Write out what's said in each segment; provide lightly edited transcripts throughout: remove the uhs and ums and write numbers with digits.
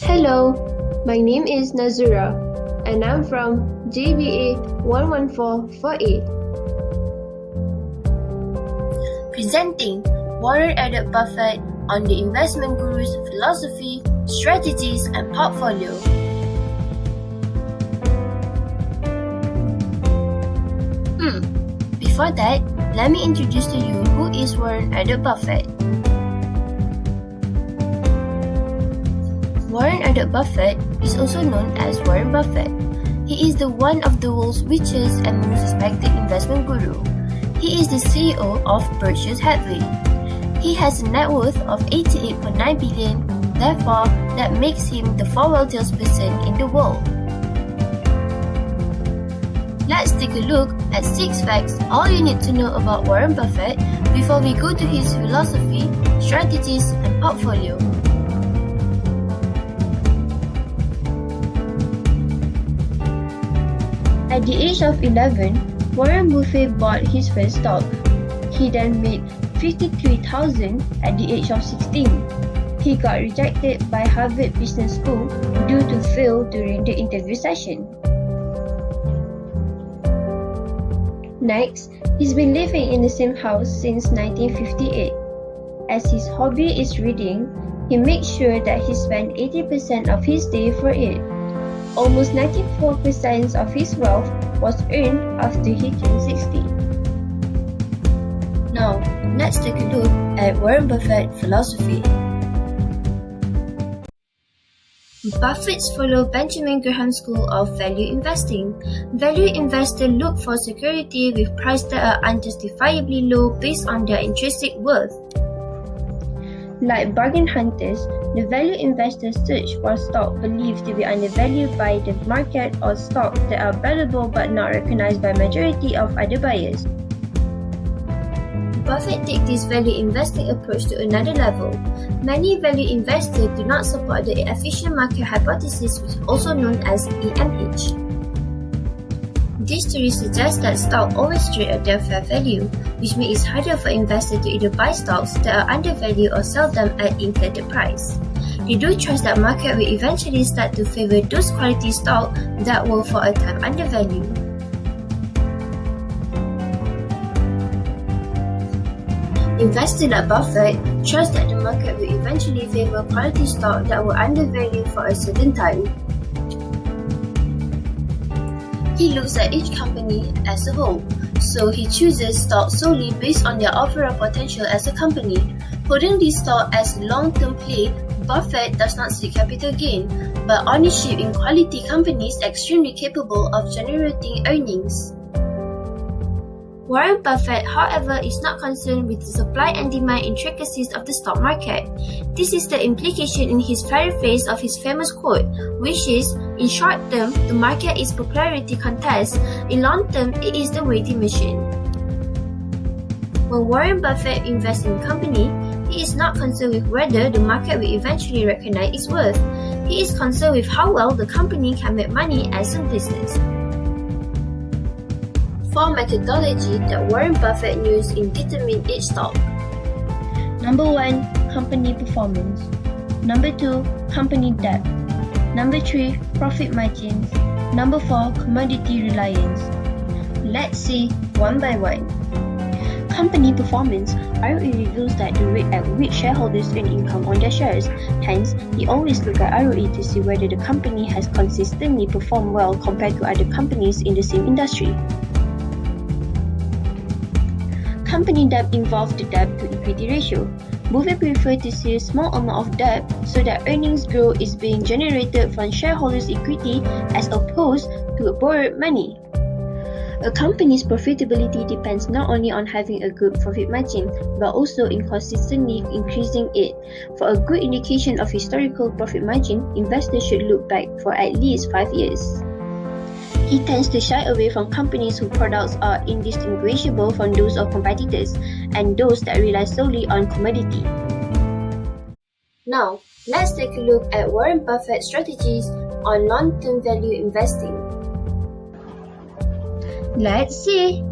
Hello, my name is Nazurah and I'm from JBA 11448. Presenting Warren Buffett on the Investment Guru's philosophy, strategies, and portfolio. Before that, let me introduce to you who is Warren Buffett. Warren Buffett is also known as Warren Buffett. He is the one of the world's richest and most respected investment guru. He is the CEO of Berkshire Hathaway. He has a net worth of 88.9 billion, therefore that makes him the fourth wealthiest person in the world. Let's take a look at 6 facts all you need to know about Warren Buffett before we go to his philosophy, strategies, and portfolio. At the age of 11, Warren Buffett bought his first stock. He then made $53,000 at the age of 16. He got rejected by Harvard Business School due to fail during the interview session. Next, he's been living in the same house since 1958. As his hobby is reading, he makes sure that he spends 80% of his day for it. Almost 94% of his wealth was earned after he turned 60. Now, let's take a look at Warren Buffett's philosophy. Buffett's follow Benjamin Graham School of Value Investing. Value investors look for security with prices that are unjustifiably low based on their intrinsic worth. Like bargain hunters, the value investors search for stock believed to be undervalued by the market or stocks that are valuable but not recognized by majority of other buyers. Buffett takes this value investing approach to another level. Many value investors do not support the efficient market hypothesis, which is also known as EMH. This theory suggests that stocks always trade at their fair value, which makes it harder for investors to either buy stocks that are undervalued or sell them at inflated price. They do trust that market will eventually start to favor those quality stocks that were for a time undervalued. Investors like Buffett trust that the market will eventually favor quality stocks that were undervalued for a certain time. He looks at each company as a whole, so he chooses stocks solely based on their overall potential as a company. Holding these stocks as long-term play, Buffett does not seek capital gain, but ownership in quality companies extremely capable of generating earnings. Warren Buffett, however, is not concerned with the supply and demand intricacies of the stock market. This is the implication in his paraphrase of his famous quote, which is, in short term, the market is popularity contest, in long term, it is the weighting machine. When Warren Buffett invests in a company, he is not concerned with whether the market will eventually recognize its worth. He is concerned with how well the company can make money as a business. 4 methodology that Warren Buffett used in determining each stock. Number 1, company performance. Number 2, company debt. Number 3, profit margins. Number 4, commodity reliance. Let's see one by one. Company performance. ROE reveals that the rate at which shareholders earn income on their shares. Hence, he always look at ROE to see whether the company has consistently performed well compared to other companies in the same industry. Company debt involves the debt to equity ratio. Buffett prefers to see a small amount of debt so that earnings growth is being generated from shareholders' equity as opposed to borrowed money. A company's profitability depends not only on having a good profit margin, but also in consistently increasing it. For a good indication of historical profit margin, investors should look back for at least 5 years. He tends to shy away from companies whose products are indistinguishable from those of competitors, and those that rely solely on commodity. Now, let's take a look at Warren Buffett's strategies on long-term value investing. Let's see.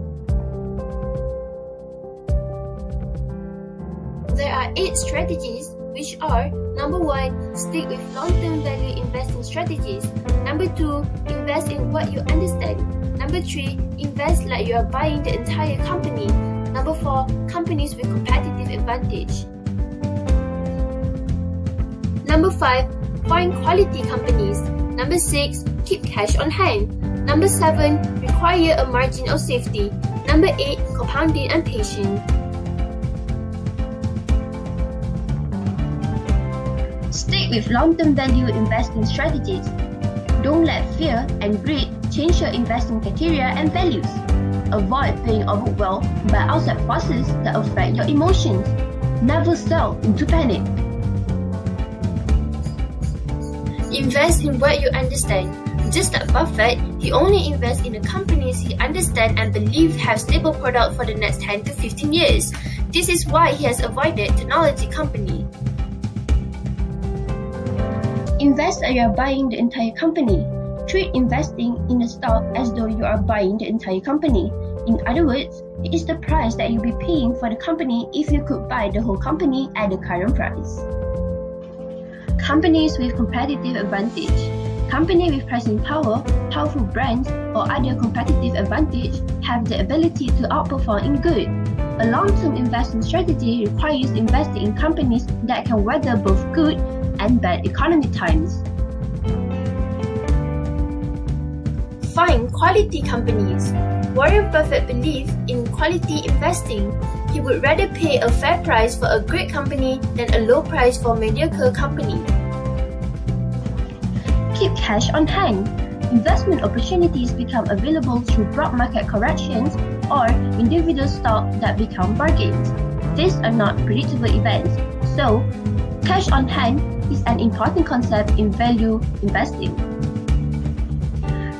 There are 8 strategies which are: number 1, stick with long-term value investing strategies. Number 2, invest in what you understand. Number 3, invest like you are buying the entire company. Number 4, companies with competitive advantage. Number 5, find quality companies. Number 6, keep cash on hand. Number 7, require a margin of safety. Number 8, compounding and patient. Stick with long-term value investing strategies. Don't let fear and greed change your investing criteria and values. Avoid being overwhelmed by outside forces that affect your emotions. Never sell into panic. Invest in what you understand. Just like Buffett, he only invests in the companies he understands and believes have stable product for the next 10 to 15 years. This is why he has avoided technology company. Invest like you are buying the entire company. Treat investing in a stock as though you are buying the entire company. In other words, it is the price that you'll be paying for the company if you could buy the whole company at the current price. Companies with competitive advantage. Companies with pricing power, powerful brands, or other competitive advantage have the ability to outperform in good. A long-term investing strategy requires investing in companies that can weather both good and bad economic times. Find quality companies. Warren Buffett believes in quality investing. He would rather pay a fair price for a great company than a low price for a mediocre company. Keep cash on hand. Investment opportunities become available through broad market corrections or individual stocks that become bargains. These are not predictable events, so cash on hand is an important concept in value investing.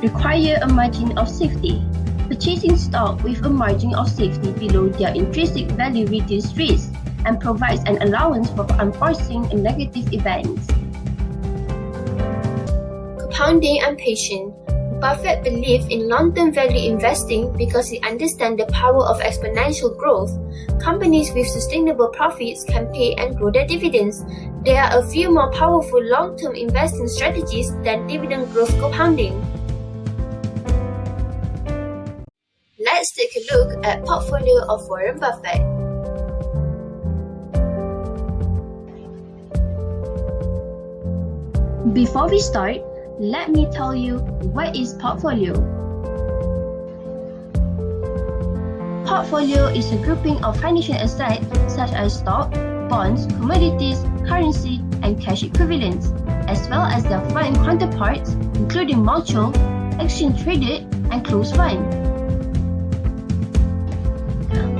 Require a margin of safety. Purchasing stock with a margin of safety below their intrinsic value reduces risk and provides an allowance for unforeseen and negative events. Compounding and patient. Buffett believes in long-term value investing because he understands the power of exponential growth. Companies with sustainable profits can pay and grow their dividends. There are a few more powerful long-term investing strategies than dividend growth compounding. Let's take a look at portfolio of Warren Buffett. Before we start, let me tell you what is portfolio. Portfolio is a grouping of financial assets such as stock, bonds, commodities, currency, and cash equivalents, as well as their fund counterparts, including mutual, exchange-traded, and closed fund.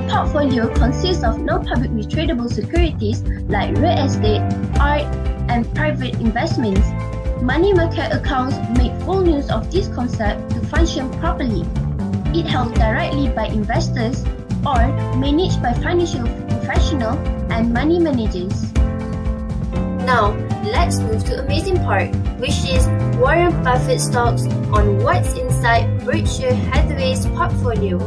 Portfolio consists of non-publicly tradable securities like real estate, art, and private investments. Money market accounts make full use of this concept to function properly. It held directly by investors or managed by financial professionals and money managers. Now, let's move to the amazing part, which is Warren Buffett stocks on what's inside Berkshire Hathaway's portfolio.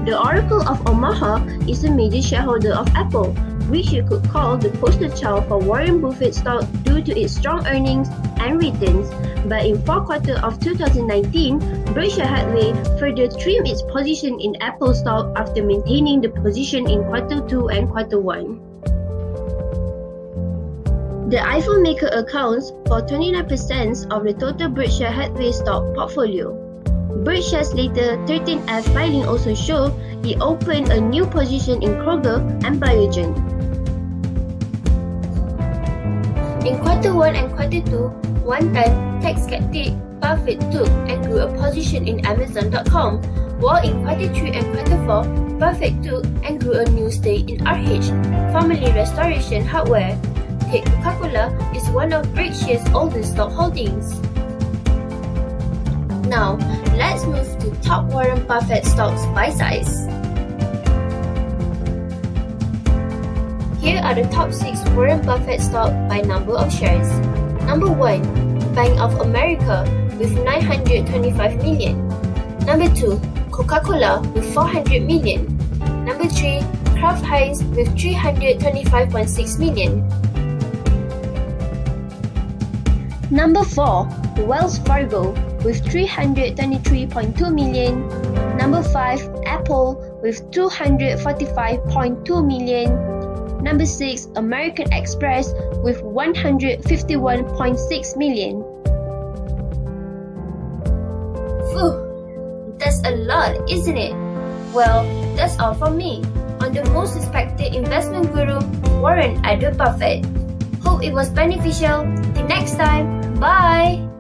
The Oracle of Omaha is a major shareholder of Apple, which you could call the poster child for Warren Buffett stock due to its strong earnings and returns. But in fourth quarter of 2019, Berkshire Hathaway further trimmed its position in Apple stock after maintaining the position in quarter 2 and quarter 1. The iPhone maker accounts for 29% of the total Berkshire Hathaway stock portfolio. Berkshire's later 13F filing also showed it opened a new position in Kroger and Biogen. In quarter 1 and quarter 2, one-time tax cut date, Buffett took and grew a position in Amazon.com, while in quarter 3 and quarter 4, Buffett took and grew a new stake in RH, formerly Restoration Hardware. Take Coca-Cola is one of Berkshire's oldest stock holdings. Now, let's move to top Warren Buffett stocks by size. Here are the top 6 Warren Buffett stocks by number of shares. Number 1, Bank of America with 925 million. Number 2, Coca-Cola with 400 million. Number 3, Kraft Heinz with 325.6 million. Number 4. Wells Fargo with 323.2 million. Number 5. Apple with 245.2 million. Number 6. American Express with 151.6 million. Phew, that's a lot, isn't it? Well, that's all from me on the most respected investment guru, Warren Buffett. Hope it was beneficial. Till next time, bye!